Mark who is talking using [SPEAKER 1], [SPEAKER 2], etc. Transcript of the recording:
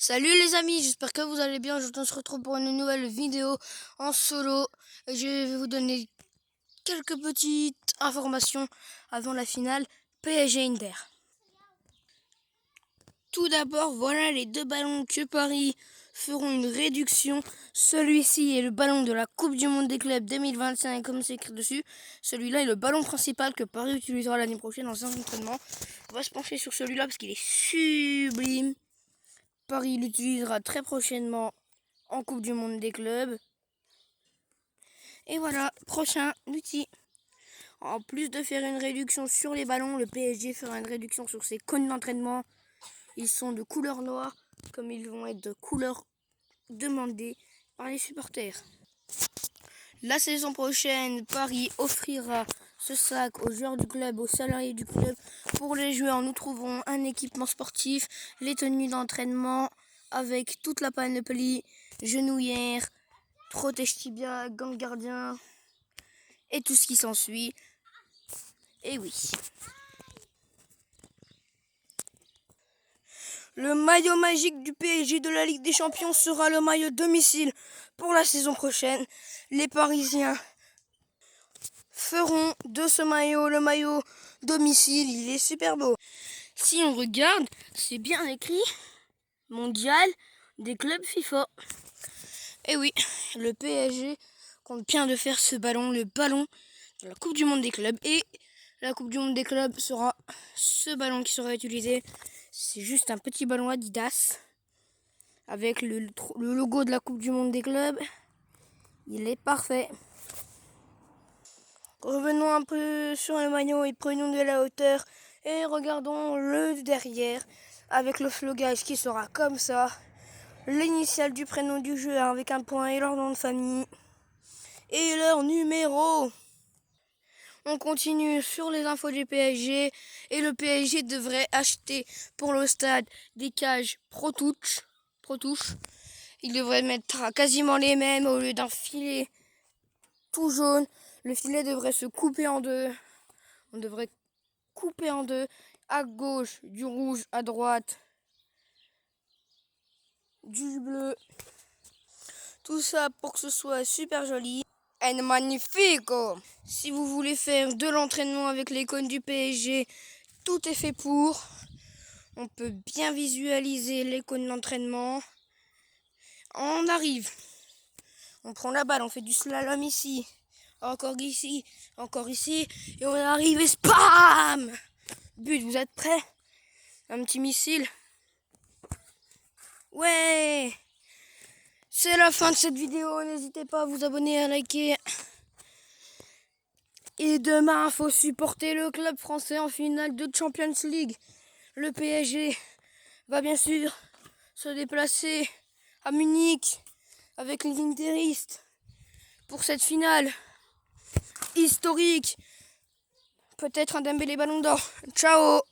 [SPEAKER 1] Salut les amis, j'espère que vous allez bien. Aujourd'hui on se retrouve pour une nouvelle vidéo en solo. Je vais vous donner quelques petites informations avant la finale PSG Inter. Tout d'abord, voilà les deux ballons que Paris feront une réduction. Celui-ci est le ballon de la Coupe du Monde des clubs 2025, comme c'est écrit dessus. Celui-là est le ballon principal que Paris utilisera l'année prochaine dans un entraînement. On va se pencher sur celui-là parce qu'il est sublime. Paris l'utilisera très prochainement en Coupe du Monde des clubs. Et voilà, prochain outil. En plus de faire une réduction sur les ballons, le PSG fera une réduction sur ses cônes d'entraînement. Ils sont de couleur noire, comme ils vont être de couleur demandée par les supporters. La saison prochaine, Paris offrira ce sac aux joueurs du club, aux salariés du club. Pour les joueurs, nous trouverons un équipement sportif, les tenues d'entraînement avec toute la panoplie, genouillère, protège tibia, gants de gardien et tout ce qui s'ensuit. Et oui. Le maillot magique du PSG de la Ligue des Champions sera le maillot domicile pour la saison prochaine. Les Parisiens feront de ce maillot le maillot domicile. Il est super beau. Si on regarde, c'est bien écrit mondial des clubs FIFA. Et oui, le PSG compte bien de faire ce ballon, le ballon de la Coupe du Monde des clubs. Et la Coupe du Monde des clubs sera ce ballon qui sera utilisé. C'est juste un petit ballon Adidas avec le logo de la Coupe du Monde des clubs. Il est parfait. Revenons un peu sur le maillot et prenons de la hauteur et regardons le derrière avec le flogage qui sera comme ça. L'initiale du prénom du joueur avec un point et leur nom de famille et leur numéro. On continue sur les infos du PSG et le PSG devrait acheter pour le stade des cages Pro Touch. Il devrait mettre quasiment les mêmes au lieu d'un filet tout jaune. Le filet devrait se couper en deux. On devrait couper en deux. À gauche, du rouge, à droite, du bleu. Tout ça pour que ce soit super joli. Et magnifique! Si vous voulez faire de l'entraînement avec les cônes du PSG, tout est fait pour. On peut bien visualiser les cônes d'entraînement. On arrive. On prend la balle, on fait du slalom ici. Encore ici, encore ici. Et on arrive et spam! But, vous êtes prêts? Un petit missile. Ouais! C'est la fin de cette vidéo. N'hésitez pas à vous abonner, à liker. Et demain, il faut supporter le club français en finale de Champions League. Le PSG va bien sûr se déplacer à Munich avec les Interistes pour cette finale historique. Peut-être un Dembélé Ballon d'Or. Ciao!